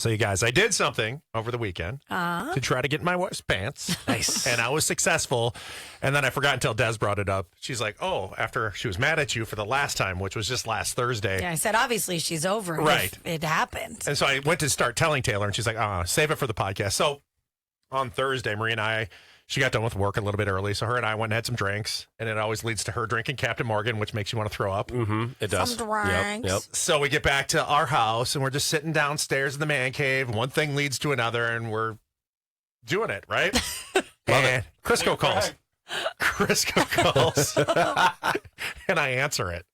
So, you guys, I did something over the weekend to try to get in my wife's pants. Nice. And I was successful. And then I forgot until Des brought it up. She's like, oh, after she was mad at you for the last time, which was just last Thursday. Yeah, I said, obviously, she's over it. Right. If it happened. And so I went to start telling Taylor, and she's like, save it for the podcast. So on Thursday, Marie and she got done with work a little bit early. So her and I went and had some drinks. And it always leads to her drinking Captain Morgan, which makes you want to throw up. Mm-hmm. It does. Some drinks. Yep. So we get back to our house, and we're just sitting downstairs in the man cave. And one thing leads to another, and we're doing it, right? And Crisco calls. Crisco calls. And I answer it.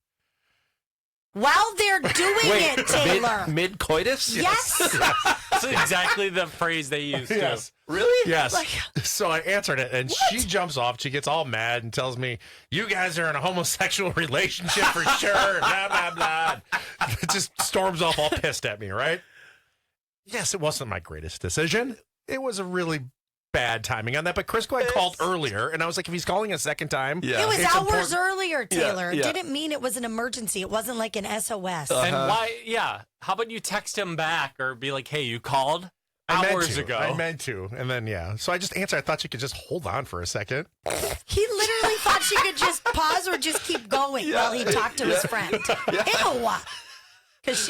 While they're doing it, Taylor. Mid coitus? Yes. That's exactly the phrase they use, too. Yes. Really? Yes. Like- So I answered it, and she jumps off. She gets all mad and tells me, you guys are in a homosexual relationship for sure, blah, blah, blah. It just storms off all pissed at me, right? Yes, it wasn't my greatest decision. It was a really bad timing on that. But Crisco had called earlier, and I was like, if he's calling a second time. Yeah. It was it's hours important. earlier, Taylor. yeah. Didn't mean it was an emergency. It wasn't like an SOS. And why, how about you text him back or be like, hey, you called hours ago. I meant to. And then, so I just answered. I thought she could just hold on for a second. He literally thought she could just pause or just keep going while he talked to his friend. Ew. Because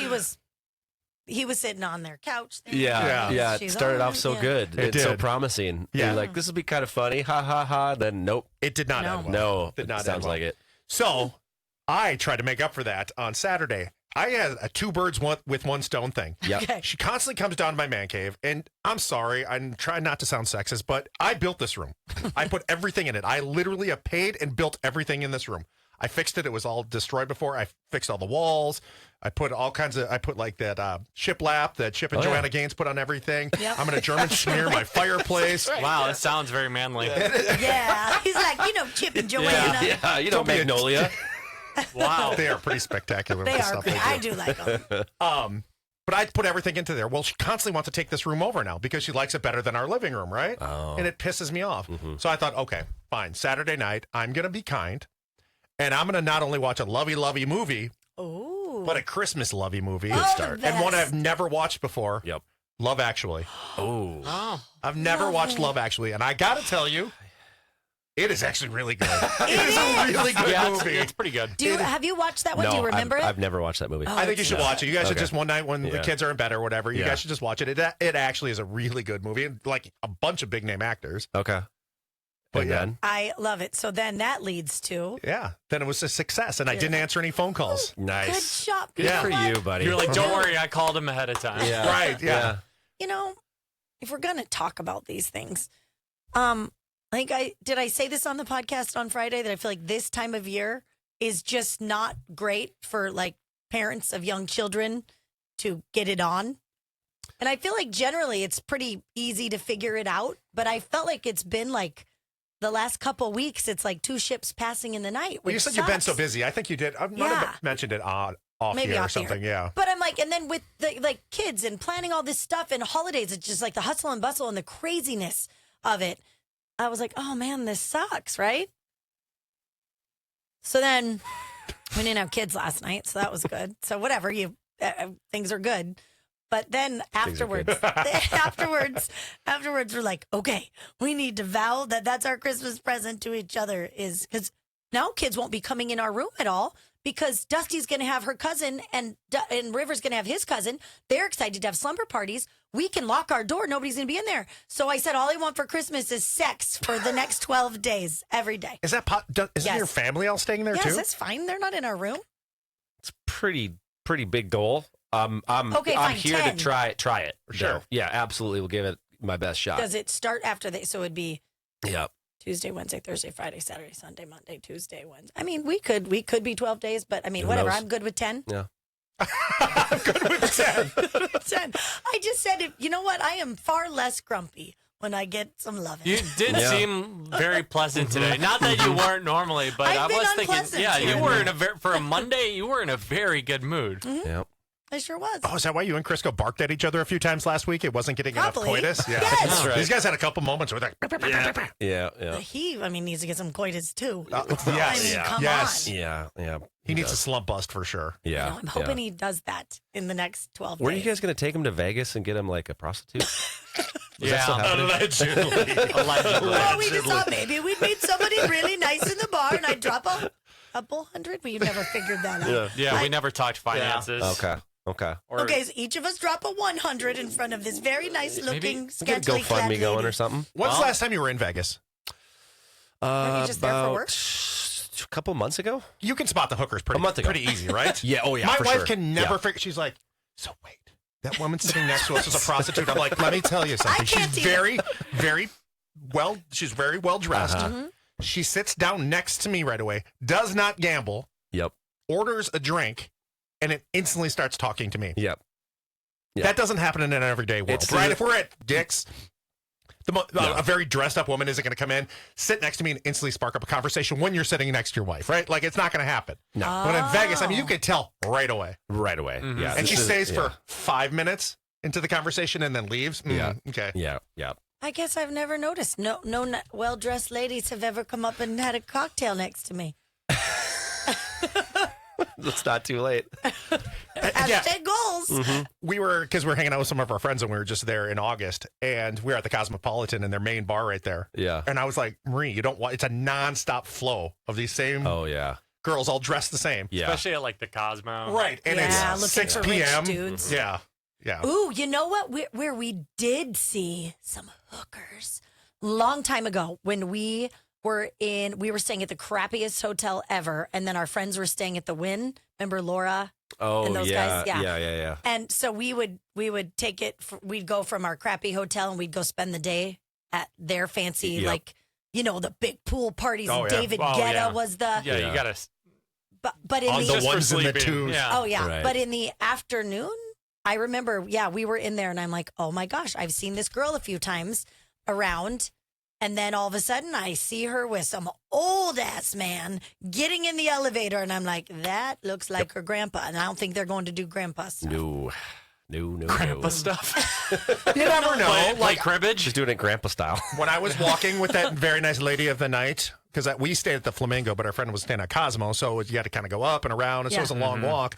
he was sitting on their couch. There. Yeah. It She's started on off so yeah. good. It It's so did. promising. Yeah. You're like, this will be kind of funny. Ha, ha, ha. Then, nope. It did not No. end well. No. Did not end sounds well. like it. So I tried to make up for that on Saturday. I had a two birds with one stone thing. Yep. Okay. She constantly comes down to my man cave, and I'm sorry, I'm trying not to sound sexist, but I built this room. I put everything in it. I literally have paid and built everything in this room. I fixed it. It was all destroyed before. I fixed all the walls. I put all kinds of, like that shiplap that Chip and Joanna Gaines put on everything. Yep. I'm going to German smear my fireplace. Wow, that sounds very manly. Yeah. He's like, Chip and Joanna. Yeah, Don't be a- Magnolia. Wow. They are pretty spectacular. They with the are stuff great. do. I do like them. But I put everything into there. Well, she constantly wants to take this room over now because she likes it better than our living room, right? Oh. And it pisses me off. So I thought, okay, fine. Saturday night, I'm going to be kind. And I'm going to not only watch a lovey movie, Ooh. but a Christmas lovey movie. Oh, start. the And one best. I've never watched before. Yep. Love Actually. Oh. Oh. I've never Love watched it. Love Actually. And I got to tell you, it is actually really good. It it is a really good Yeah, movie. it's pretty good. Have you watched that one? No, Do you remember I've it? never watched that movie. Oh, I think you should watch it. You guys should Okay. just one night when the Yeah. kids are in bed or whatever, you Yeah. guys should just watch it. It actually is a really good movie. And like a bunch of big name actors. Okay. But And yeah. then? I love it. So then that leads to Yeah. Then it was a success. And I didn't answer any phone calls. Nice. good job. Good Yeah. for you, buddy. You're like, don't worry, I called him ahead of time. Yeah. Right, yeah. If we're gonna talk about these things, did I say this on the podcast on Friday that I feel like this time of year is just not great for like parents of young children to get it on. And I feel like generally it's pretty easy to figure it out, but I felt like it's been like the last couple weeks, it's like two ships passing in the night. Well, you which said you've been so sucks. busy. I think you did. I might Yeah. have mentioned it off Maybe here or off the something. air. Yeah. But I'm like, and then with the like kids and planning all this stuff and holidays, it's just like the hustle and bustle and the craziness of it. I was like, oh man, this sucks, right? So then we didn't have kids last night, so that was good. So whatever, things are good. But then afterwards, afterwards, we're like, okay, we need to vow that that's our Christmas present to each other is because now kids won't be coming in our room at all because Dusty's going to have her cousin and River's going to have his cousin. They're excited to have slumber parties. We can lock our door. Nobody's going to be in there. So I said, all I want for Christmas is sex for the next 12 days, every day. Is that isn't Yes. your family all staying there Yes, too? that's fine. They're not in our room. It's pretty big goal. I'm Okay, I'm fine, here 10. to try it. For sure. though. Yeah, absolutely. We'll give it my best shot. Does it start after so it'd be Yeah. Tuesday, Wednesday, Thursday, Friday, Saturday, Sunday, Monday, Tuesday, Wednesday. I mean, we could be 12 days, but I mean, Who whatever. knows? I'm good with 10. Yeah. I'm good with 10. 10. I just said, you know what? I am far less grumpy when I get some loving. You did Yeah. seem very pleasant today. Not that you weren't normally, but I've I been was thinking, unpleasant yeah, today. you were for a Monday, you were in a very good mood. Yeah. I sure was. Oh, is that why you and Crisco barked at each other a few times last week? It wasn't getting Probably. enough coitus? Yeah. Yes. That's right. These guys had a couple moments where they're like, Yeah. He, needs to get some coitus too. yes. Come yes. on. Yeah. He needs a slump bust for sure. Yeah. I'm hoping he does that in the next 12 Were days. you guys going to take him to Vegas and get him like a prostitute? Was that still Yeah. happening? Allegedly. Allegedly. Well, we just thought maybe we'd meet somebody really nice in the bar and I'd drop a couple hundred. We never figured that out. Yeah, we never talked finances. Okay. Or, Okay, so each of us drop a 100 in front of this very nice looking, Get a scantily clad GoFundMe lady. going or something. When's Well- the last time you were in Vegas? Were you just there for work? A couple months ago. You can spot the hookers A month ago. pretty easy, right? Yeah. Oh yeah. My for wife sure. can never Yeah. figure. She's like, so wait, that woman sitting next to us is a prostitute. I'm like, let me tell you something. can't She's even- very well. She's very well dressed. Uh-huh. She sits down next to me right away. Does not gamble. Yep. Orders a drink, and it instantly starts talking to me. Yep. Yeah. That doesn't happen in an everyday world, It's- right? If we're at Dick's, No. a very dressed up woman isn't going to come in, sit next to me, and instantly spark up a conversation when you're sitting next to your wife, right? Like it's not going to happen. No. But in Vegas, you could tell right away. Right away. Mhm. Yeah. And this she is- stays yeah. for 5 minutes into the conversation and then leaves. Yeah. Okay. Yeah. I guess I've never noticed. No well-dressed ladies have ever come up and had a cocktail next to me. It's not too late. Hashtag goals. Because we're hanging out with some of our friends and we were just there in August and we were at the Cosmopolitan in their main bar right there. Yeah. And I was like, Marie, you don't want, it's a nonstop flow of these same Oh yeah. girls all dressed the same. Yeah. especially at like the Cosmo. Right. And Yeah, it's looking 6 for rich p.m. dudes. Yeah. Yeah. Ooh, you know what? Where we did see some hookers long time ago when we were staying at the crappiest hotel ever, and then our friends were staying at the Wynn. Remember Laura? Oh And those yeah. guys? Yeah. Yeah. And so we would take it. We'd go from our crappy hotel and we'd go spend the day at their fancy, Yep. like the big pool parties. Oh, and yeah. David Oh, Guetta yeah. was the. Yeah, Yeah. you gotta. But in On the, the just for ones in the sleeping. twos. Yeah. oh yeah, Right. but in the afternoon, I remember. Yeah, we were in there, and I'm like, oh my gosh, I've seen this girl a few times around. And then all of a sudden, I see her with some old ass man getting in the elevator, and I'm like, that looks like her grandpa. And I don't think they're going to do grandpa stuff. No. Grandpa stuff. You never know. like cribbage. Just doing it grandpa style. When I was walking with that very nice lady of the night, because we stayed at the Flamingo, but our friend was staying at Cosmo, so you had to kind of go up and around, and so it was a long walk.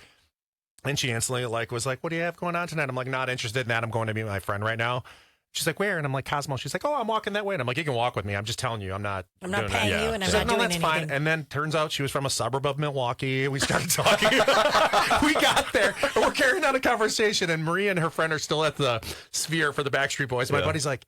And she instantly was like, "What do you have going on tonight?" I'm like, "Not interested in that. I'm going to meet my friend right now." She's like, "Where?" And I'm like, "Cosmo." She's like, "Oh, I'm walking that way." And I'm like, "You can walk with me. I'm just telling you, I'm not I'm not doing paying that." you, and I'm She's not like, "No, doing that's anything. fine." And then turns out she was from a suburb of Milwaukee. We started talking. We got there. And we're carrying on a conversation, and Maria and her friend are still at the Sphere for the Backstreet Boys. My Yeah. buddy's like,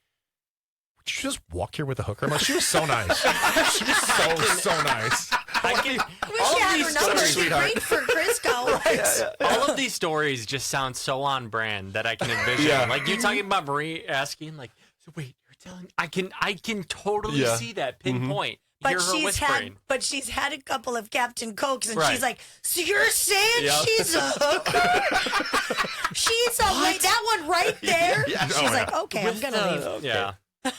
"Would you just walk here with a hooker?" I'm like, "She was so nice. She was so nice." I can, Wish all you of had these her number. stories, She's great for Crisco. all of these stories just sound so on brand that I can envision. Yeah. Like you talking about Marie asking, like, so wait, you're telling? I can totally Yeah. see that pinpoint. But Hear her whispering. she's had a couple of Captain Cokes, and Right. she's like, "So you're saying Yep. she's a hooker? She's a wait, that one right there." She's Oh, like, "Okay, I'm gonna leave." Yeah,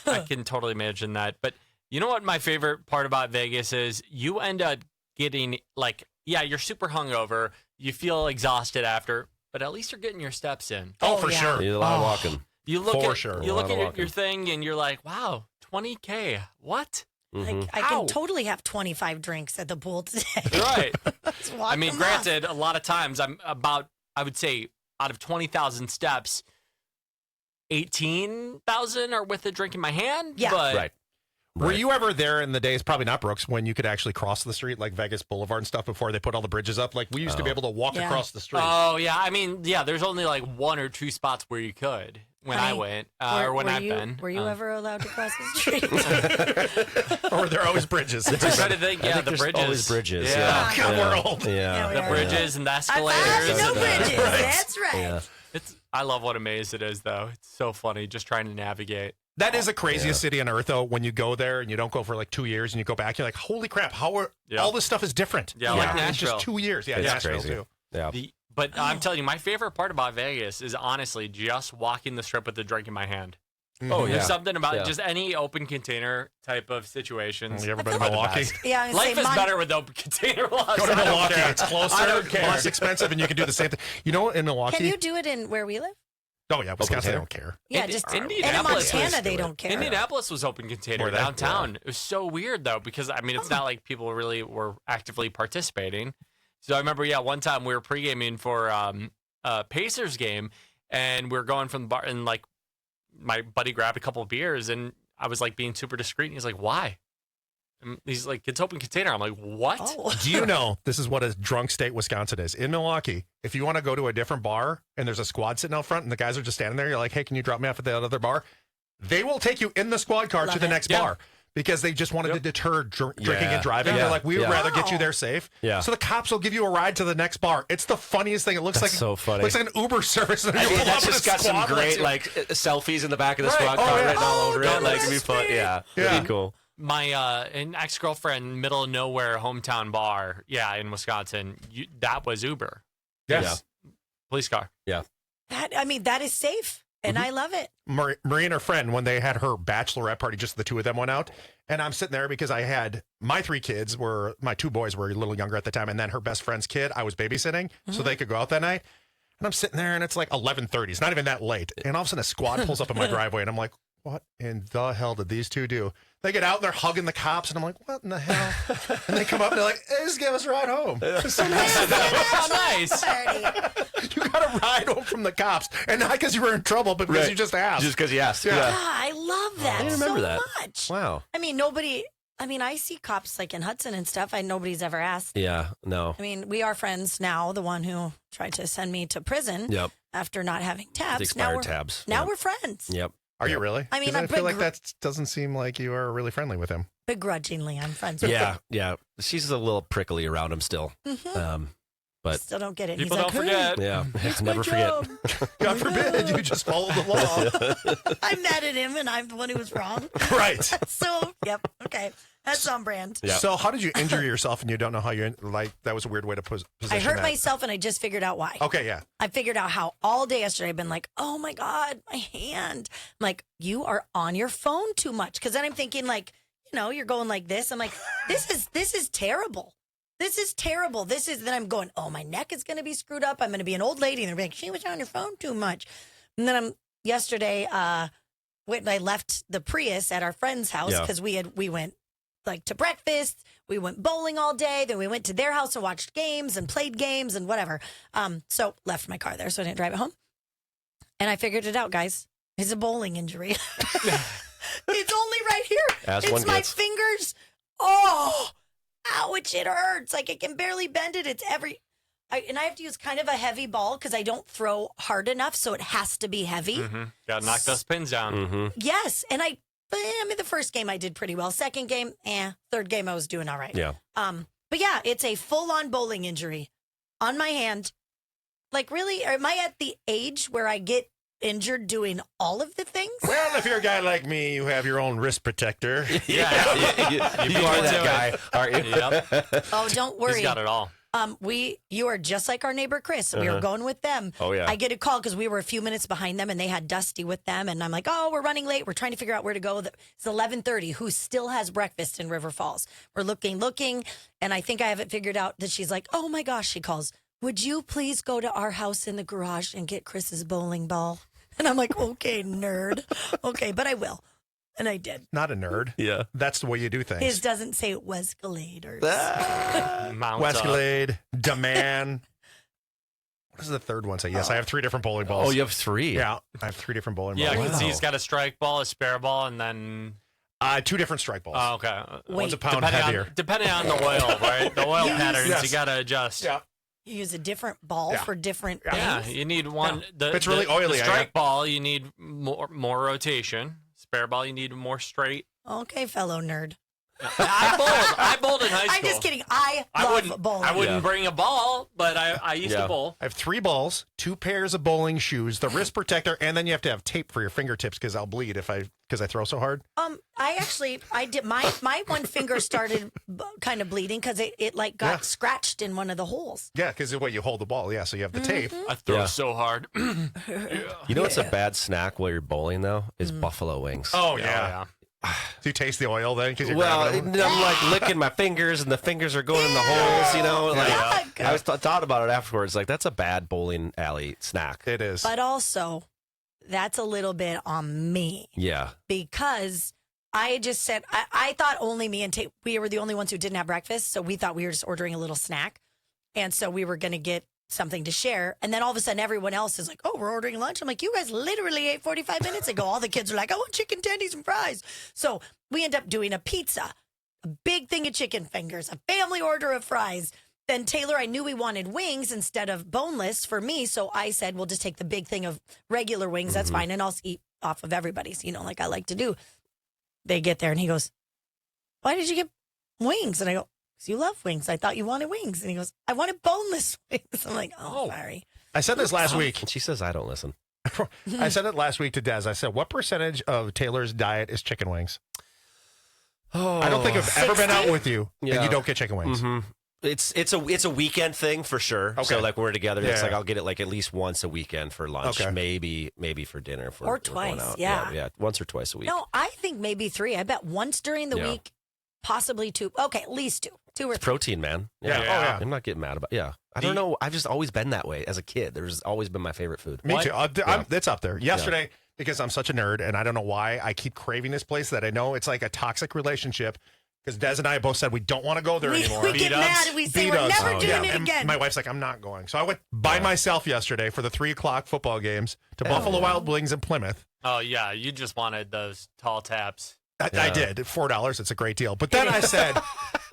I can totally imagine that. But you know what my favorite part about Vegas is? You end up getting like, yeah, you're super hungover. You feel exhausted after, but at least you're getting your steps in. Oh, Oh, for yeah. sure. You did a lot of walking. You look For at sure. you A look lot at of your walking. thing and you're like, wow, 20K. What? Like, I How? can totally have 25 drinks at the pool today. Right. Just walk I mean, them granted, a lot of times I'm about, I would say, out of 20,000 steps, 18,000 are with a drink in my hand. Yeah. But Right. Were Right. you ever there in the days, probably not Brooks, when you could actually cross the street like Vegas Boulevard and stuff before they put all the bridges up? Like we used to be able to walk Yeah. across the street. Oh, yeah. I mean, yeah, there's only like one or two spots where you could when I Honey, went or when I've been. Were you ever allowed to cross the street? Or there are always bridges. I'm trying to think. Yeah, think the there's bridges. always bridges. Yeah. God, we're old. Yeah. Yeah, we The are. bridges and the I escalators. no and the- bridges. That's right. Yeah. I love what a maze it is, though. It's so funny just trying to navigate. That is the craziest city on earth, though. When you go there and you don't go for like 2 years and you go back, you're like, holy crap, how are Yeah. all this stuff is different? Yeah, like in Nashville. just 2 years. Yeah, It's Nashville crazy. too. Yeah. But I'm telling you, my favorite part about Vegas is honestly just walking the strip with a drink in my hand. Oh, yeah. There's something about Yeah. just any open container type of situations. You ever I been to feel like- Milwaukee? Yeah, I Life say is better with open container laws. Go to I don't Milwaukee. care. It's closer, I don't care. less expensive, and you can do the same thing. You know, in Milwaukee. Can you do it in where we live? Oh yeah, Wisconsin. They container? don't care. Yeah, Indi- just and in Indianapolis Montana was- they don't care. Indianapolis was open container Were they? downtown. It was so weird though because I mean it's not like people really were actively participating. So I remember, one time we were pre-gaming for a Pacers game, and we were going from the bar, and like my buddy grabbed a couple of beers, and I was like being super discreet. And he's like, "Why?" And he's like, "It's open container." I'm like, "What?" Oh. Do you know this is what a drunk state Wisconsin is? In Milwaukee, if you want to go to a different bar and there's a squad sitting out front and the guys are just standing there, you're like, hey, can you drop me off at the other bar? They will take you in the squad car Love to the it. next Yeah. bar because they just wanted to Yep. deter drinking Yeah. and driving. Yeah. They're like, we would Yeah. rather get you Wow. there safe. Yeah. So the cops will give you a ride to the next bar. It's the funniest thing. It looks That's like so funny. Looks like an Uber service. And I you mean, pull that's up and just a got some squad great lets you- like selfies in the back of the Right. squad Oh, car yeah. written all Oh, over don't it. Like, it'd be arrest fun. me. Yeah. Yeah. Pretty cool. My an ex-girlfriend, middle of nowhere hometown bar, in Wisconsin. That was Uber. Yes. Police car. That is safe, and I love it. Marie and her friend, when they had her bachelorette party, just the two of them went out. And I'm sitting there because I had my three kids my two boys were a little younger at the time. And then her best friend's kid, I was babysitting so they could go out that night. And I'm sitting there and it's like 11:30. It's not even that late. And all of a sudden a squad pulls up in my driveway and I'm like, what in the hell did these two do? They get out and they're hugging the cops. And I'm like, what in the hell? And they come up and they're like, hey, just give us a ride home. So Oh, nice. Party. you got a ride home from the cops. And not because you were in trouble, but because Right. you just asked. Just because you asked. Yeah. Yeah. God, I love that I didn't remember so that. much. Wow. I mean, I see cops like in Hudson and stuff. Nobody's ever asked. Yeah. No. I mean, we are friends now. The one who tried to send me to prison Yep. after not having tabs. The expired we're, tabs. Now Yep. we're friends. Yep. Are you really? I mean, 'Cause I I'm feel like begr- that doesn't seem like you are really friendly with him. Begrudgingly, I'm friends with Yeah. Yeah. She's a little prickly around him still. him. Um, but Still don't get it. People He's don't like, forget. yeah, It's my never forget. job. God forbid you just follow the law. I'm mad at him, and I'm the one who was wrong. Right. So, yep, okay, that's on brand. Yeah. So how did you injure yourself and you don't know how you, that was a weird way to position I hurt that. myself, and I just figured out why. Okay, yeah. I figured out how all day yesterday I've been like, oh my God, my hand. I'm like, you are on your phone too much. Because then I'm thinking like, you're going like this. I'm like, this is terrible. This is terrible. Then I'm going, oh, my neck is going to be screwed up. I'm going to be an old lady. And they're like, she was on your phone too much. And then yesterday, when I left the Prius at our friend's house Yeah. because we went like to breakfast. We went bowling all day. Then we went to their house and watched games and played games and whatever. So left my car there, so I didn't drive it home. And I figured it out, guys. It's a bowling injury. It's only right here. As It's one my gets. fingers. Oh, ouch! It hurts. Like I can barely bend it. It's and I have to use kind of a heavy ball because I don't throw hard enough, so it has to be heavy. Mm-hmm. Got to knock those pins down. Mm-hmm. Yes, and I mean the first game I did pretty well. Second game, Third game I was doing all right. Yeah. But yeah, it's a full-on bowling injury on my hand. Like really, am I at the age where I get injured doing all of the things? Well, if you're a guy like me, you have your own wrist protector. Yeah. you beat are me to that it. guy, aren't you? Yep. Oh, don't worry. He's got it all. You are just like our neighbor Chris. We were going with them. Oh, yeah. I get a call because we were a few minutes behind them, and they had Dusty with them. And I'm like, oh, we're running late. We're trying to figure out where to go. It's 11:30. Who still has breakfast in River Falls? We're looking, and I think I have it figured out. That she's like, oh my gosh, she calls. Would you please go to our house in the garage and get Chris's bowling ball? And I'm like, okay, nerd. Okay, but I will. And I did. Not a nerd. Yeah. That's the way you do things. His doesn't say Wescalators. Mount up. Wescalade, Deman. What does the third one say? Yes, I have 3 different bowling balls. Oh, you have 3. Yeah, I have 3 different bowling Yeah, I balls. can see he's got a strike ball, a spare ball, and then 2 different strike balls. oh, okay. One's a Wait. pound heavier. Depending on the oil, right? The oil Yes. patterns, Yes. you got to adjust. Yeah. You use a different ball Yeah. for different Yeah, things. you need one. If it's really oily, The I strike got- ball, you need more rotation. Spare ball, you need more straight. Okay, fellow nerd. I bowled in high school. I'm just kidding. I love bowling. I wouldn't bring a ball, but I used to bowl. I have 3 balls, 2 pairs of bowling shoes, the wrist protector, and then you have to have tape for your fingertips because I'll bleed because I throw so hard. I did my one finger started kind of bleeding because it like got scratched in one of the holes. Yeah, because you hold the ball. Yeah, so you have the tape. I throw so hard. You know what's a bad snack while you're bowling though is buffalo wings. Oh yeah. Do you taste the oil then? Because I'm like licking my fingers, and the fingers are going in the holes. You know, like I was thought about it afterwards. Like that's a bad bowling alley snack. It is. But also, that's a little bit on me. Yeah, because I just said I thought only me and we were the only ones who didn't have breakfast, so we thought we were just ordering a little snack, and so we were going to get something to share. And then all of a sudden, everyone else is like, "Oh, we're ordering lunch." I'm like, "You guys literally ate 45 minutes ago." All the kids are like, "I want chicken tendies and fries." So we end up doing a pizza, a big thing of chicken fingers, a family order of fries. Then Taylor, I knew he wanted wings instead of boneless for me, so I said, "We'll just take the big thing of regular wings. That's fine, and I'll eat off of everybody's, like I like to do." They get there, and he goes, "Why did you get wings?" And I go, "Because you love wings. I thought you wanted wings." And he goes, "I wanted boneless wings." I'm like, "Oh, sorry." I said this last week. and she says I don't listen. I said it last week to Des. I said, "What percentage of Taylor's diet is chicken wings?" Oh, I don't think I've ever been out 60? with you and Yeah. you don't get chicken wings. Mm-hmm. It's a weekend thing for sure. Okay. So like when we're together, it's Yeah. like I'll get it like at least once a weekend for lunch, Okay. maybe for dinner if Or we're going twice, out. yeah. once or twice a week. No, I think maybe 3. I bet once during the week, possibly 2. Okay, at least 2. 2 or 3. Protein, man. Yeah. Oh, yeah. I'm not getting mad about. Yeah, I don't know. I've just always been that way as a kid. There's always been my favorite food. Me What? too. It's up there. Yesterday, because I'm such a nerd and I don't know why I keep craving this place that I know it's like a toxic relationship. Because Des and I both said we don't want to go there anymore. We get B-dubs. mad and we say we're B-dubs. never doing it And again. my wife's like, I'm not going. So I went by myself yesterday for the 3:00 football games to Buffalo Wild Wings in Plymouth. Oh yeah, you just wanted those tall taps. I did. $4. It's a great deal. But then I said,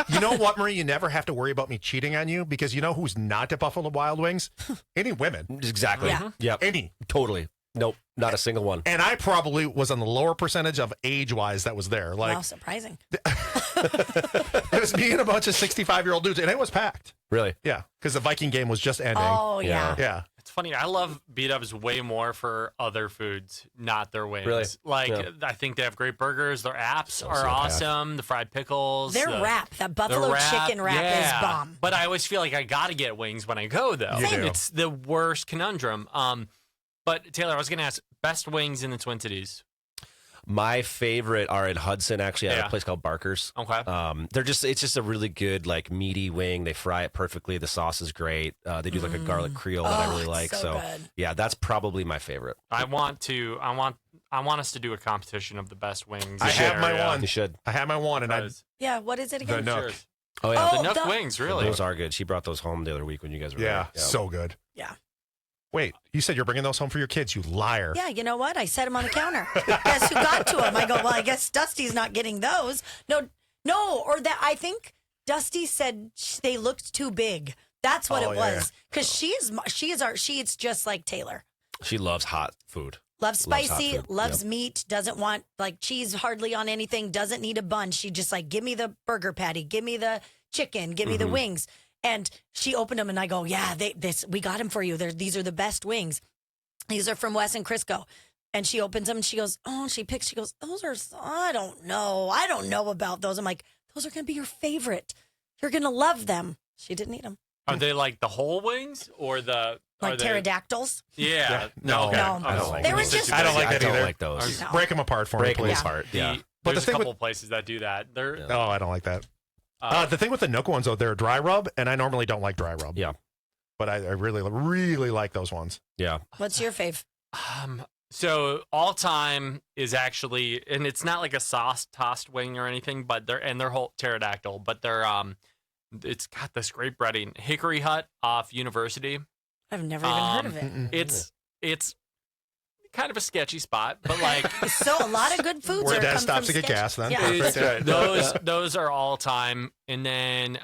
you know what, Marie? You never have to worry about me cheating on you because you know who's not at Buffalo Wild Wings? Any women. Exactly. Yeah. Yep. Any. Totally. Nope. Not a single one. And I probably was on the lower percentage of age-wise that was there. Like Wow, surprising. it was me and a bunch of 65-year-old dudes, and it was packed. Really? Yeah, because the Viking game was just ending. Oh, yeah. Yeah. It's funny. I love B-dubs way more for other foods, not their wings. Really? Like Yeah. I think they have great burgers. Their apps are so awesome. The fried pickles. Their the, wrap, that the buffalo wrap, chicken wrap yeah. is bomb. But I always feel like I got to get wings when I go, though. You do. It's the worst conundrum. But Taylor, I was going to ask, best wings in the Twin Cities. My favorite are in Hudson, actually, at Yeah. a place called Barker's. Okay. It's just a really good, like, meaty wing. They fry it perfectly. The sauce is great. They do like a garlic Creole that I really it's like. so good. Yeah, that's probably my favorite. I want us to do a competition of the best wings. I in the have my area. one. You should. I had my one, and I Because- Yeah, what is it again? The Nook. Cheers. Oh yeah, Oh, The Nook the- wings, really. those are good. She brought those home the other week when you guys were yeah, there. so good. Yeah. Wait, you said you're bringing those home for your kids, you liar. Yeah, you know what? I set them on a counter. Guess who got to them? I go, well, I guess Dusty's not getting those. No, or that I think Dusty said they looked too big. That's what Oh, it yeah, was. Because she eats just like Taylor. She loves hot food. Loves Loves hot spicy, food. loves meat, doesn't want like cheese hardly on anything, doesn't need a bun. She just like, give me the burger patty, give me the chicken, give me the wings. And she opened them and I go, yeah, we got them for you. These are the best wings. These are from Wes and Crisco. And she opens them and she goes, she goes, those are, I don't know about those. I'm like, those are going to be your favorite. You're going to love them. She didn't eat them. Are they like the whole wings or the Like are they- pterodactyls. Yeah. No. Okay. No. I don't like They were those. just- I don't like I that don't either. like those. No. Break them apart for Break me, them please. apart. Yeah. But There's the a thing couple places that do that. They're Yeah. Oh, I don't like that. The thing with the Nook ones, though, they're dry rub, and I normally don't like dry rub. Yeah. But I really, really like those ones. Yeah. What's your fave? So all time is actually, and it's not like a sauce tossed wing or anything, but they're whole pterodactyl, but they're it's got this great breading. Hickory Hut off University. I've never even heard of it. It's kind of a sketchy spot, but like So a lot of good foods Where are Dad come stops from to get sketch- gas then. Yeah. Perfect. those are all time, and then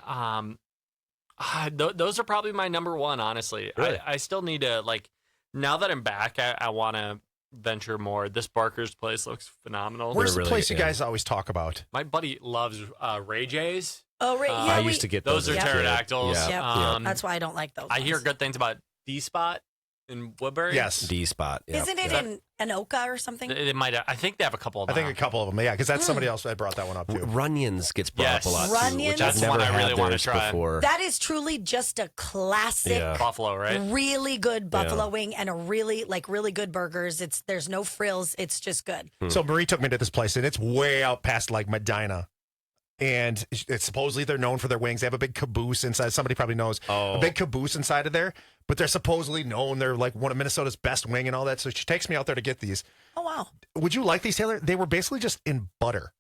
those are probably my number one. Honestly, Really? I still need to like now that I'm back. I want to venture more. This Barker's place looks phenomenal. Where's the really- place you yeah. guys always talk about? My buddy loves Ray J's. Oh, right. I Yeah, I we- used to get Those are as a kid. pterodactyls. Yeah. Yep. Yeah. That's why I don't like those. I hear ones. good things about D-Spot in Woodbury. Yes. D spot. Yeah. Isn't it in Anoka or something? It might. I think they have a couple of I them. think a couple of them. Yeah, because that's somebody else that brought that one up too. Runyons gets brought Yes. up a lot too, Runyons? which That's I've the one never I really had wanna theirs try. before. That is truly just a classic, Yeah. Buffalo, right? really good buffalo wing and a really good burgers. There's no frills. It's just good. So Marie took me to this place, and it's way out past like Medina. And it's supposedly they're known for their wings. They have a big caboose inside. Somebody probably knows a big caboose inside of there. But they're supposedly known. They're like one of Minnesota's best wing and all that. So she takes me out there to get these. Oh wow! Would you like these, Taylor? They were basically just in butter,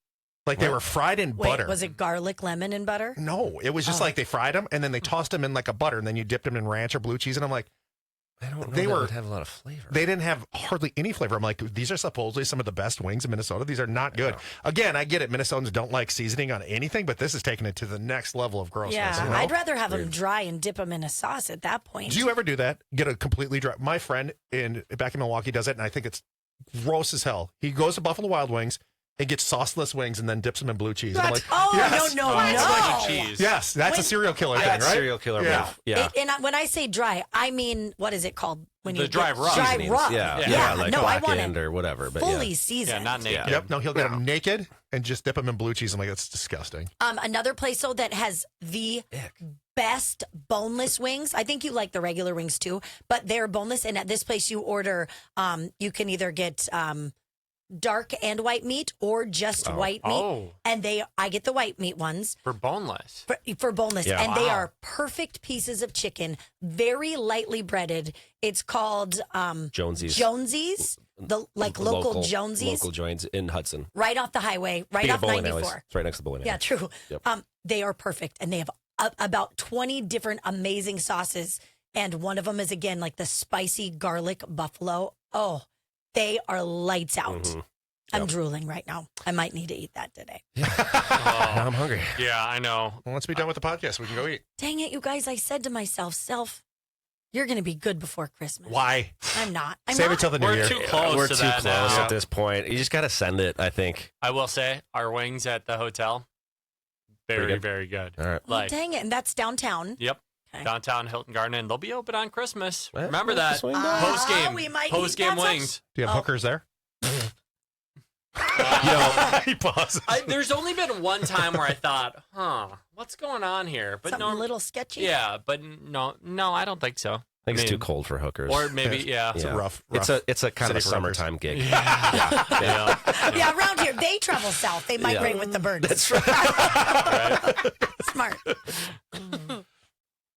like they were fried in Wait, butter. was it garlic, lemon, and butter? No, it was just like they fried them and then they tossed them in like a butter and then you dipped them in ranch or blue cheese. And I'm like, I don't know. They that were- would have a lot of flavor. they didn't have hardly any flavor. I'm like, these are supposedly some of the best wings in Minnesota. These are not good. Again, I get it. Minnesotans don't like seasoning on anything, but this is taking it to the next level of grossness. Yeah, you know? I'd rather have them dry and dip them in a sauce at that point. Do you ever do that? Get a completely dry. My friend back in Milwaukee does it, and I think it's gross as hell. He goes to Buffalo Wild Wings and gets sauceless wings and then dips them in blue cheese. And I'm like, Oh yes, no! Blue cheese. yes, that's a serial killer thing, That's right? serial killer Yeah. move. Yeah. When I say dry, I mean what is it called when The you dry get rub. Dry Seasonings. rub. Yeah. Like no, I want blackened it or whatever. But fully yeah. seasoned. Yeah, not naked. Yep. No, he'll get them naked and just dip them in blue cheese. I'm like, that's disgusting. Another place though that has the best boneless wings. I think you like the regular wings too, but they're boneless. And at this place, you order. You can either get dark and white meat or just white meat. Oh. And I get the white meat ones For boneless. for boneless, Yeah. and they Wow. are perfect pieces of chicken, very lightly breaded. It's called Jonesy's. Jonesy's, the local Jonesy's, Local joints in Hudson. right off the highway, right Speaking off of bowling 94. alleys, it's right next to the bowling Yeah, alley. true. Yep. They are perfect, and they have about 20 different amazing sauces, and one of them is again like the spicy garlic buffalo. Oh, they are lights out. Mhm. I'm drooling right now. I might need to eat that today. Now I'm hungry. Yeah, I know. Well, once we're done with the podcast, we can go eat. Dang it, you guys! I said to myself, you're going to be good before Christmas. Why? I'm not. I'm Save not. it till the new We're year. too close We're to too that close now. at this point. You just got to send it, I think. I will say, our wings at the hotel, very, good. very good. All right. Well, Like, dang it, and that's downtown. yep. Okay. Downtown Hilton Garden Inn. They'll be open on Christmas. Well, Remember we'll that. swing by. Post game. we might eat Post game that some- wings. Do you have Oh. hookers there? You know, He pauses. There's only been one time where I thought, what's going on here? But Something a no, little sketchy. yeah, but no, I don't think so. I think it's mean, too cold for hookers. Or maybe, yeah. It's a rough. It's a kind of a city for hookers. summertime gig. Yeah, around here they travel south. They migrate with the birds. That's right. Smart